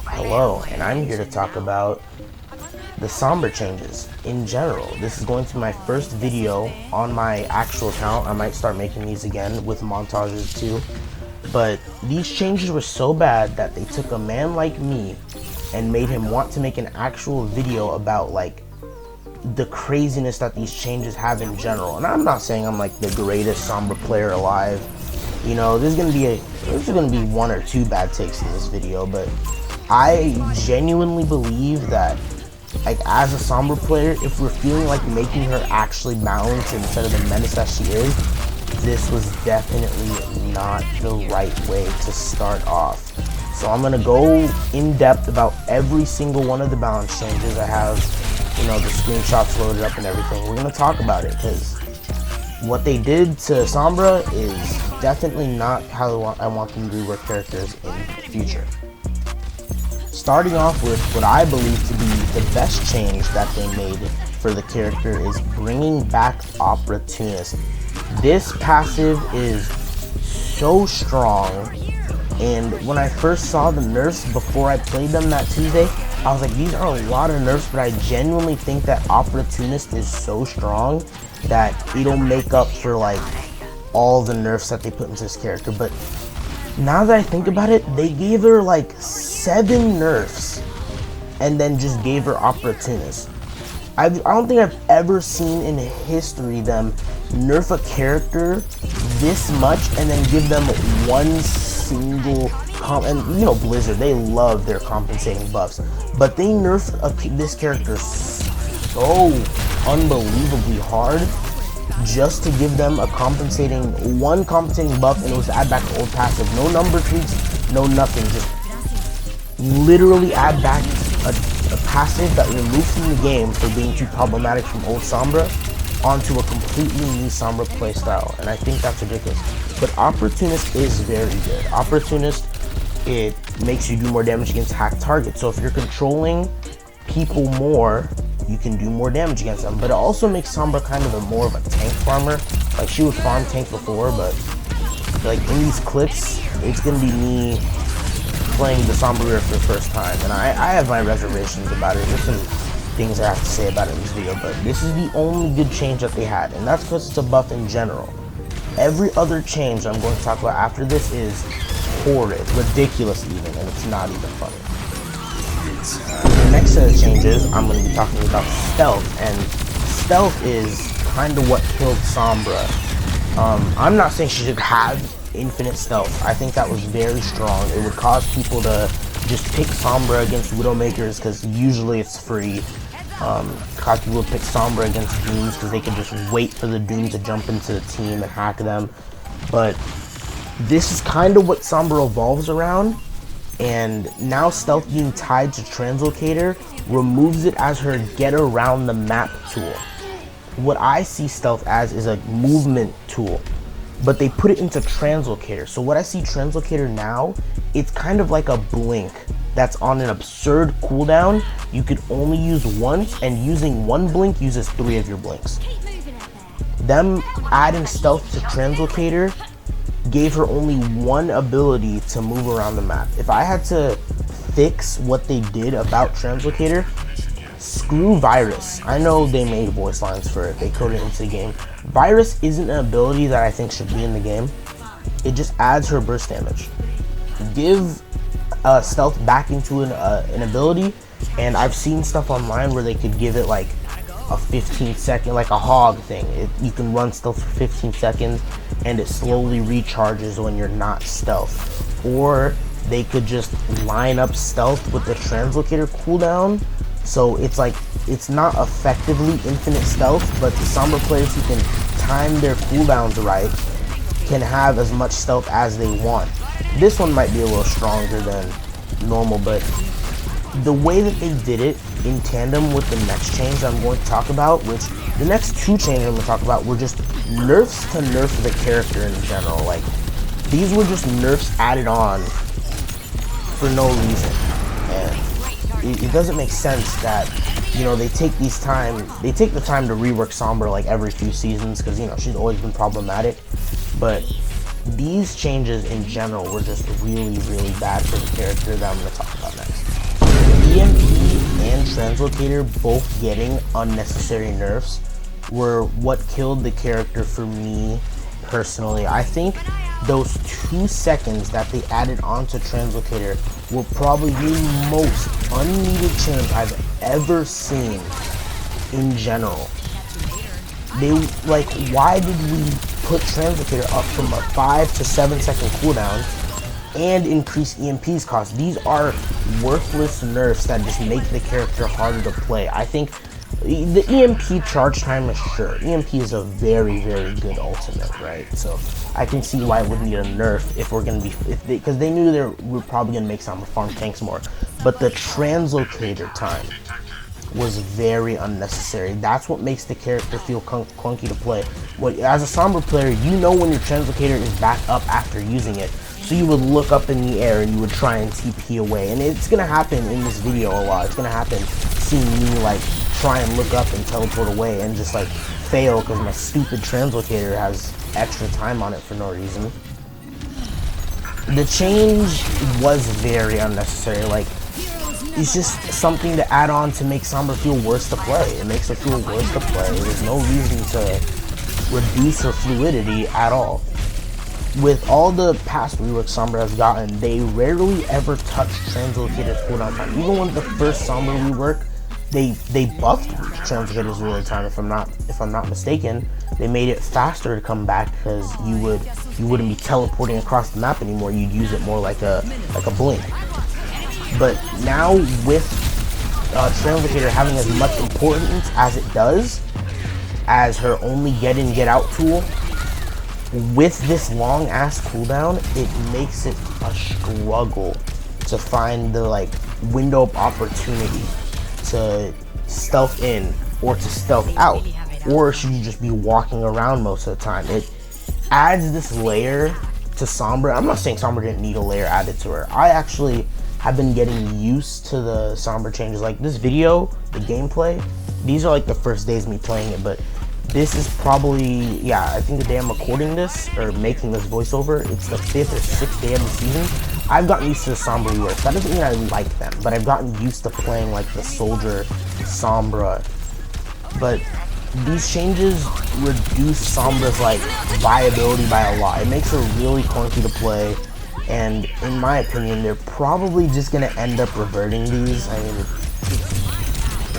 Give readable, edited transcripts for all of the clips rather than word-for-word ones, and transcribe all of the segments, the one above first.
Hello, and I'm here to talk about the sombra changes in general. This is going to be my first video on my actual account. I might start making these again with montages too. But these changes were so bad that they took a man like me and made him want to make an actual video about like the craziness that these changes have in general. And I'm not saying I'm like the greatest sombra player alive. You know, there's gonna be one or two bad takes in this video, but I genuinely believe that, like, as a sombra player, if we're feeling like making her actually balanced instead of the menace that she is, this was definitely not the right way to start off. So I'm gonna go in depth about every single one of the balance changes. I have, you know, the screenshots loaded up and everything. We're gonna talk about it because what they did to sombra is definitely not how I want them to rework characters in the future. Starting off with what I believe to be the best change that they made for the character is bringing back opportunist. This passive is so strong, and when I first saw the nerfs before I played them that Tuesday, I was like, these are a lot of nerfs, but I genuinely think that opportunist is so strong that it'll make up for like all the nerfs that they put into this character. But now that I think about it, they gave her like 7 nerfs and then just gave her opportunist. I don't think I've ever seen in history them nerf a character this much and then give them one single and you know, Blizzard, they love their compensating buffs, but they nerfed this character so unbelievably hard just to give them a one compensating buff, and it was to add back the old passive. No number tweaks, no nothing, just literally add back a passive that removed from the game for being too problematic from old sombra onto a completely new sombra playstyle, and I think that's ridiculous. But opportunist is very good. Opportunist, it makes you do more damage against hacked targets, so if you're controlling people more, you can do more damage against them. But it also makes sombra kind of more of a tank farmer. Like, she would farm tank before, but like in these clips, it's gonna be me playing the sombra for the first time, and I have my reservations about it. There's some things I have to say about it in this video, but this is the only good change that they had, and that's because it's a buff in general. Every other change I'm going to talk about after this is horrid, ridiculous even, and it's not even funny. The next set of changes, I'm going to be talking about stealth, and stealth is kind of what killed sombra. I'm not saying she should have infinite stealth. I think that was very strong. It would cause people to just pick sombra against widowmakers because usually it's free. Cause people to pick sombra against dooms because they could just wait for the doom to jump into the team and hack them. But this is kind of what sombra evolves around. And now stealth being tied to Translocator removes it as her get around the map tool. What I see stealth as is a movement tool, but they put it into Translocator. So what I see Translocator now, it's kind of like a blink that's on an absurd cooldown. You could only use once, and using one blink uses 3 of your blinks. Them adding stealth to Translocator gave her only one ability to move around the map. If I had to fix what they did about Translocator, screw Virus. I know they made voice lines for it, they coded it into the game. Virus isn't an ability that I think should be in the game. It just adds her burst damage. Give stealth back into an ability, and I've seen stuff online where they could give it like a 15-second, like a hog thing. You can run stealth for 15 seconds and it slowly recharges when you're not stealth. Or they could just line up stealth with the Translocator cooldown, so it's like, it's not effectively infinite stealth, but the sombra players who can time their cooldowns right can have as much stealth as they want. This one might be a little stronger than normal, but the way that they did it in tandem with the next change I'm going to talk about, which the next 2 changes I'm going to talk about were just nerfs to nerf the character in general. Like, these were just nerfs added on for no reason, and it doesn't make sense that, you know, they take the time to rework sombra like every few seasons, because, you know, she's always been problematic. But these changes in general were just really, really bad for the character that I'm going to talk about next. EMP and Translocator both getting unnecessary nerfs were what killed the character for me personally. I think those 2 seconds that they added onto Translocator were probably the most unneeded change I've ever seen in general. They, like, why did we put Translocator up from a 5 to 7 second cooldown and increase EMP's cost? These are worthless nerfs that just make the character harder to play. I think the EMP charge time is sure. EMP is a very, very good ultimate, right? So I can see why it would need a nerf if we're gonna be, because they knew they were probably gonna make Sombra farm tanks more. But the Translocator time was very unnecessary. That's what makes the character feel clunky to play. As a Sombra player, you know when your Translocator is back up after using it. So you would look up in the air and you would try and TP away. And it's gonna happen in this video a lot. It's gonna happen seeing me like try and look up and teleport away and just like fail because my stupid Translocator has extra time on it for no reason. The change was very unnecessary. Like, it's just something to add on to make Sombra feel worse to play. It makes her feel worse to play. There's no reason to reduce her fluidity at all. With all the past reworks Sombra has gotten, they rarely ever touch Translocator's cooldown time. Even with the first Sombra rework, they buffed Translocator's reload time. If I'm not mistaken, they made it faster to come back because you wouldn't be teleporting across the map anymore. You'd use it more like a blink. But now with Translocator having as much importance as it does as her only get in get out tool, with this long ass cooldown, it makes it a struggle to find the like window of opportunity to stealth in or to stealth out, or should you just be walking around most of the time. It adds this layer to Sombra. I'm not saying Sombra didn't need a layer added to her. I actually have been getting used to the Sombra changes. Like this video, the gameplay, these are like the first days of me playing it, but this is probably, yeah, I think the day I'm recording this or making this voiceover, it's the 5th or 6th day of the season. I've gotten used to the Sombra reworks. That doesn't mean I like them, but I've gotten used to playing like the Soldier Sombra. But these changes reduce Sombra's like viability by a lot. It makes her really clunky to play, and in my opinion, they're probably just gonna end up reverting these. I mean,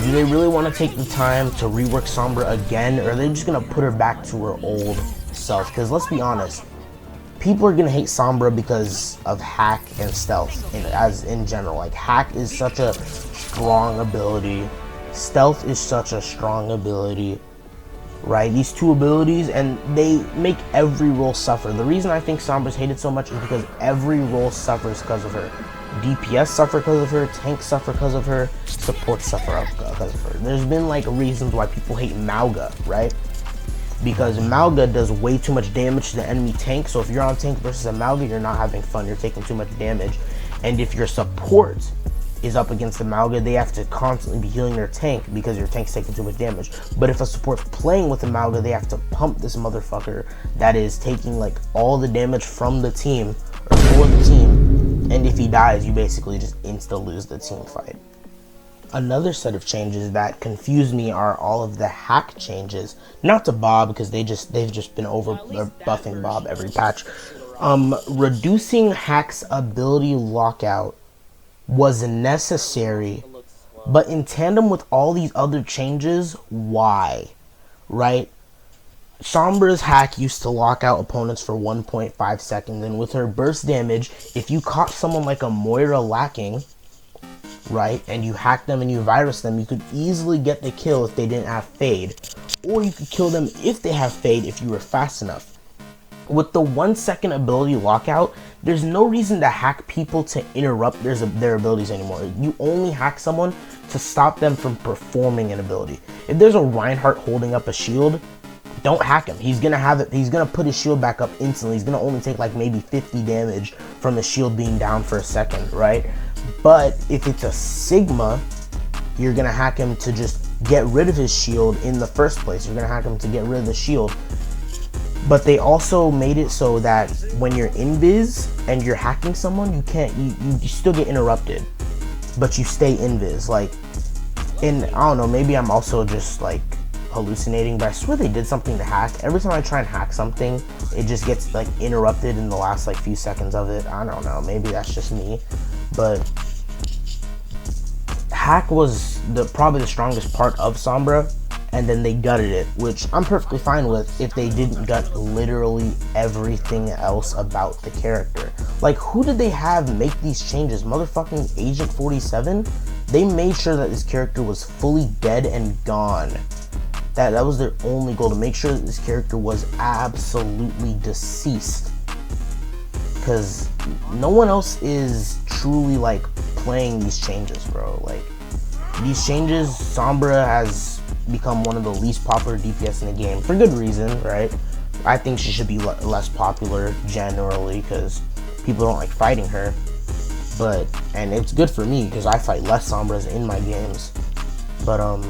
do they really want to take the time to rework Sombra again, or are they just gonna put her back to her old self? Because let's be honest, people are gonna hate Sombra because of hack and stealth, as in general. Like, hack is such a strong ability, stealth is such a strong ability, right? These two abilities, and they make every role suffer. The reason I think Sombra's hated so much is because every role suffers because of her. DPS suffer because of her, tanks suffer because of her, support suffer because of her. There's been like reasons why people hate Mauga, right? Because Mauga does way too much damage to the enemy tank. So if you're on tank versus a Mauga, you're not having fun, you're taking too much damage. And if your support is up against the Mauga, they have to constantly be healing their tank because your tank's taking too much damage. But if a support's playing with the Mauga, they have to pump this motherfucker that is taking like all the damage from the team or for the team. And if he dies, you basically just insta lose the team fight. Another set of changes that confuse me are all of the hack changes. Not to Bob, because they've just been buffing Bob every patch. Reducing hack's ability lockout was necessary, but in tandem with all these other changes, why? Right? Sombra's hack used to lock out opponents for 1.5 seconds, and with her burst damage, if you caught someone like a Moira lacking, right, and you hacked them and you virus them, you could easily get the kill if they didn't have fade, or you could kill them if they have fade if you were fast enough. With the 1 second ability lockout, there's no reason to hack people to interrupt their abilities anymore. You only hack someone to stop them from performing an ability. If there's a Reinhardt holding up a shield, don't hack him. He's gonna put his shield back up instantly. He's gonna only take like maybe 50 damage from the shield being down for a second, right? But if it's a Sigma, you're gonna hack him to just get rid of his shield in the first place. You're gonna hack him to get rid of the shield. But they also made it so that when you're invis and you're hacking someone, you still get interrupted. but you stay invis. Like, and I don't know, maybe I'm also just like hallucinating, but I swear they did something to hack. Every time I try and hack something, it just gets like interrupted in the last like few seconds of it. I don't know, maybe that's just me, but hack was probably the strongest part of Sombra, and then they gutted it, which I'm perfectly fine with if they didn't gut literally everything else about the character. Like, who did they have make these changes? Motherfucking Agent 47? They made sure that this character was fully dead and gone. That was their only goal, to make sure that this character was absolutely deceased. Because no one else is truly like playing these changes, bro. Like, these changes, Sombra has become one of the least popular DPS in the game, for good reason, right? I think she should be less popular generally because people don't like fighting her. But, and it's good for me because I fight less Sombras in my games. But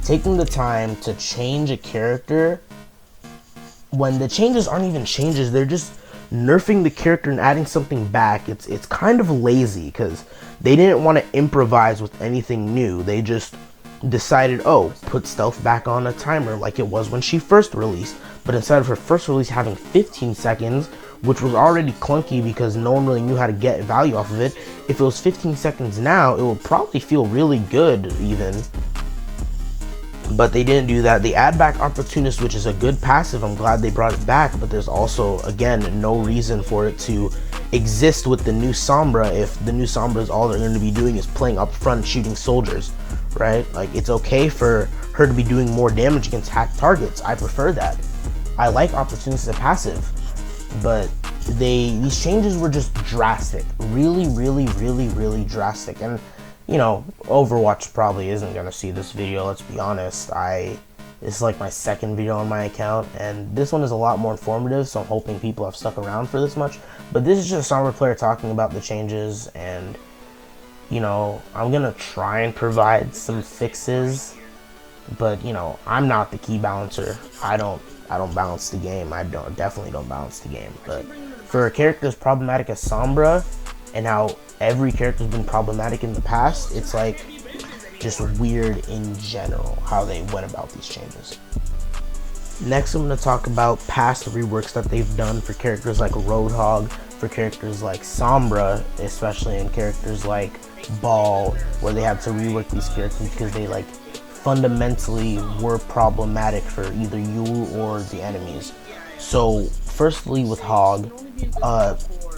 taking the time to change a character when the changes aren't even changes, they're just nerfing the character and adding something back. It's kind of lazy because they didn't want to improvise with anything new. They just decided, oh, put stealth back on a timer like it was when she first released. But instead of her first release having 15 seconds, which was already clunky because no one really knew how to get value off of it, if it was 15 seconds now, it would probably feel really good even. But they didn't do that. They add back opportunist, which is a good passive. I'm glad they brought it back, but there's also, again, no reason for it to exist with the new Sombra if the new Sombra is all they're going to be doing is playing up front shooting soldiers, right? Like, it's okay for her to be doing more damage against hacked targets. I prefer that. I like opportunist as a passive, but these changes were just drastic. Really, really, really, really drastic. And you know, Overwatch probably isn't gonna see this video, let's be honest. This is like my second video on my account, and this one is a lot more informative, so I'm hoping people have stuck around for this much. But this is just a Sombra player talking about the changes, and you know, I'm gonna try and provide some fixes, but you know, I'm not the key balancer. I don't balance the game. Definitely don't balance the game. But for a character as problematic as Sombra, and how every character's been problematic in the past, it's like just weird in general how they went about these changes. Next, I'm going to talk about past reworks that they've done for characters like Roadhog, for characters like Sombra, especially in characters like Ball, where they had to rework these characters because they like fundamentally were problematic for either you or the enemies. So firstly with Hog,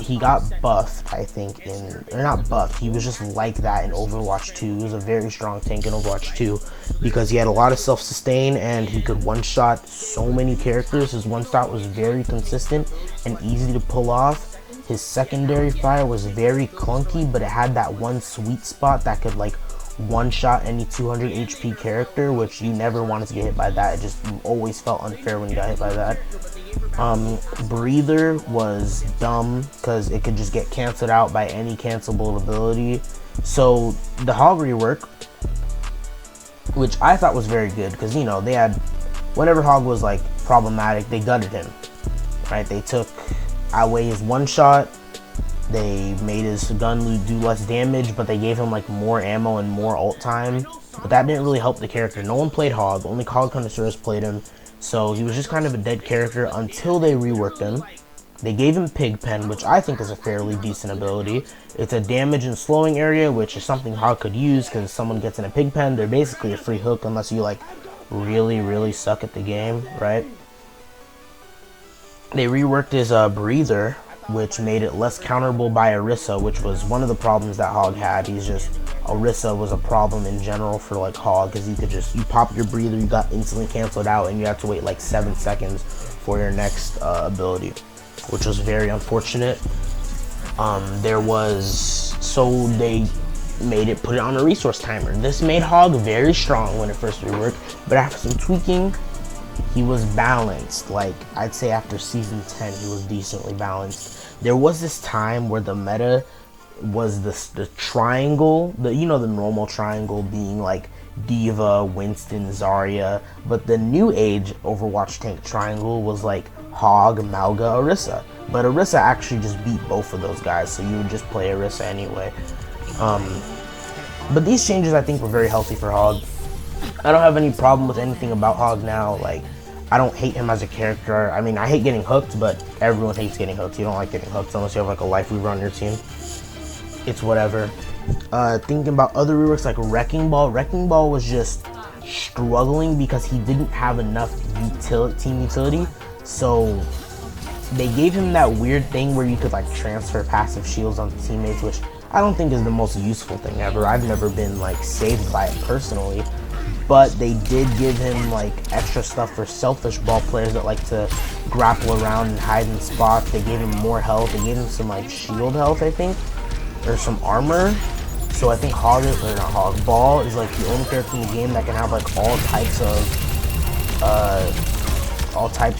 he got buffed, I think, or not buffed, he was just like that in Overwatch 2. He was a very strong tank in Overwatch 2 because he had a lot of self-sustain and he could one-shot so many characters. His one-shot was very consistent and easy to pull off. His secondary fire was very clunky, but it had that one sweet spot that could like one-shot any 200 HP character, which you never wanted to get hit by that. It just always felt unfair when you got hit by that. Breather was dumb because it could just get canceled out by any cancelable ability. So the Hog rework, which I thought was very good because, you know, they had, whenever Hog was like problematic, they gutted him, right? They took away his one shot, they made his gun do less damage, but they gave him like more ammo and more ult time, but that didn't really help the character. No one played Hog, only Hog connoisseurs played him. So he was just kind of a dead character until they reworked him. They gave him Pigpen, which I think is a fairly decent ability. It's a damage and slowing area, which is something Hog could use because if someone gets in a Pigpen, they're basically a free hook unless you like really, really suck at the game, right? They reworked his Breather, which made it less counterable by Orisa, which was one of the problems that Hog had. Orisa was a problem in general for like Hog because you pop your Breather, you got instantly canceled out, and you have to wait like 7 seconds for your next ability, which was very unfortunate. So they put it on a resource timer. This made Hog very strong when it first reworked, but after some tweaking, he was balanced. Like, I'd say after season 10, he was decently balanced. There was this time where the meta was the triangle, the normal triangle being like Diva, Winston, Zarya, but the new age Overwatch tank triangle was like Hog, Malga, Orisa. But Orisa actually just beat both of those guys, so you would just play Orisa anyway. But these changes I think were very healthy for Hog. I don't have any problem with anything about Hog now. Like, I don't hate him as a character. I mean, I hate getting hooked, but everyone hates getting hooked. You don't like getting hooked unless you have like a life weaver on your team. It's whatever. Thinking about other reworks like Wrecking Ball. Wrecking Ball was just struggling because he didn't have enough team utility. So they gave him that weird thing where you could like transfer passive shields onto teammates, which I don't think is the most useful thing ever. I've never been like saved by it personally, but they did give him like extra stuff for selfish ball players that like to grapple around and hide in spots. They gave him more health. They gave him some like shield health, I think, or some armor. So I think Hog, or not Hog, Ball is like the only character in the game that can have like all types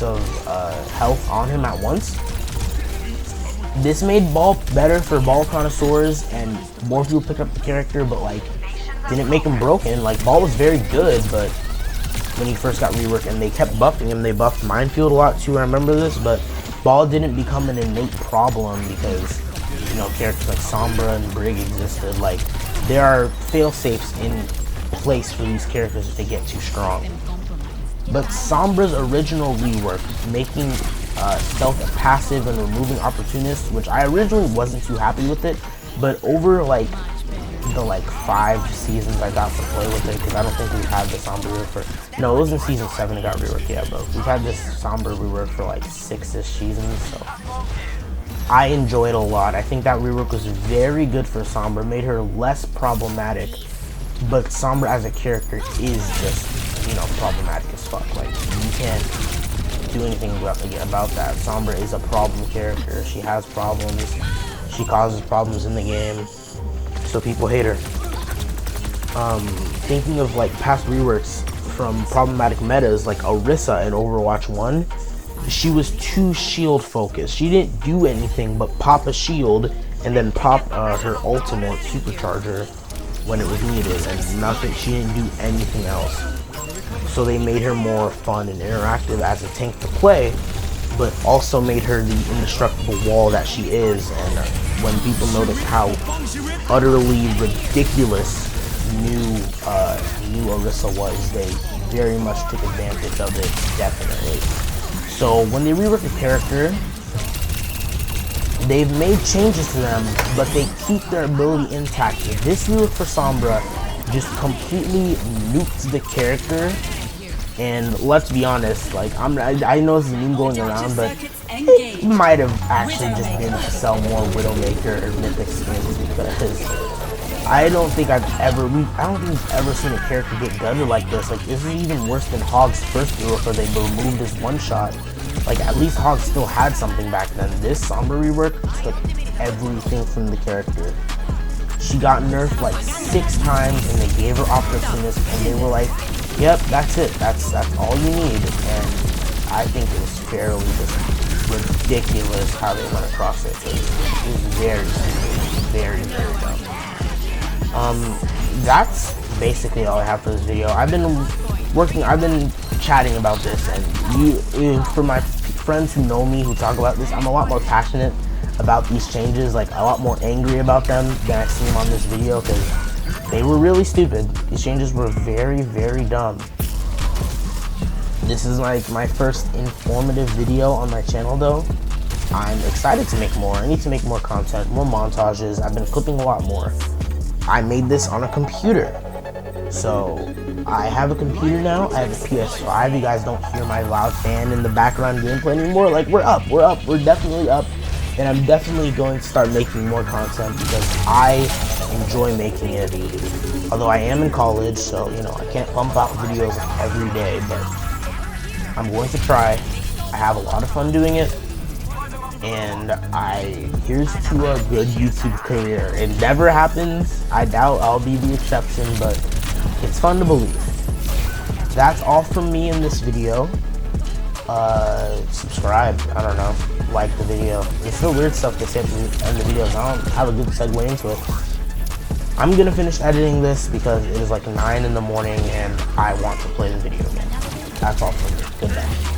of health on him at once. This made Ball better for Ball connoisseurs, and more people picked up the character, but like didn't make him broken. Like, Ball was very good, but when he first got reworked, and they kept buffing him, they buffed Minefield a lot too, I remember this, but Ball didn't become an innate problem because, you know, characters like Sombra and Brig existed. Like, there are fail-safes in place for these characters if they get too strong. But Sombra's original rework, making stealth a passive and removing opportunist, which I originally wasn't too happy with it, but over like the 5 seasons I got to play with it, because I don't think we've had the Sombra rework for, no, it was in season 7 it got reworked, yeah, but we've had this Sombra rework for like 6-ish seasons, so I enjoyed it a lot. I think that rework was very good for Sombra, made her less problematic, but Sombra as a character is just, you know, problematic as fuck. Like, you can't do anything about that. Sombra is a problem character. She has problems. She causes problems in the game, so people hate her. Thinking of like past reworks from problematic metas like Orisa in Overwatch 1, she was too shield focused. She didn't do anything but pop a shield and then pop her ultimate supercharger when it was needed, and nothing. She didn't do anything else. So they made her more fun and interactive as a tank to play, but also made her the indestructible wall that she is. And when people noticed how utterly ridiculous new Orisa was, they very much took advantage of it, definitely. So when they rework a character, they've made changes to them, but they keep their ability intact. This rework for Sombra just completely nuked the character, and let's be honest, like, I know this is a meme going around, but it might have actually just been to sell more Widowmaker or Mythic skins, because I don't think we've ever seen a character get gutted like this. Like, this is even worse than Hog's first rework where they removed his one-shot. Like, at least Hog still had something back then. This Sombra rework took everything from the character. She got nerfed like 6 times, and they gave her opportunist, and they were like, yep, that's it. That's all you need. And I think it was fairly just ridiculous how they went across it. It was very stupid, very, very dumb. That's basically all I have for this video. I've been chatting about this, and for my friends who know me, who talk about this, I'm a lot more passionate about these changes, like a lot more angry about them than I seem on this video, because they were really stupid. These changes were very, very dumb. This is like my first informative video on my channel though. I'm excited to make more. I need to make more content, more montages. I've been clipping a lot more. I made this on a computer. So I have a computer now. I have a PS5. You guys don't hear my loud fan in the background gameplay anymore. Like, we're definitely up. And I'm definitely going to start making more content because I enjoy making it. Although I am in college, so, you know, I can't pump out videos every day, but I'm going to try. I have a lot of fun doing it. And here's to a good YouTube career. It never happens. I doubt I'll be the exception, but it's fun to believe. That's all from me in this video. Subscribe, I don't know, like the video. It's the weird stuff to say at the end of the videos. I don't have a good segue into it. I'm gonna finish editing this because it is like 9 in the morning and I want to play the video again. That's all from me. Good night.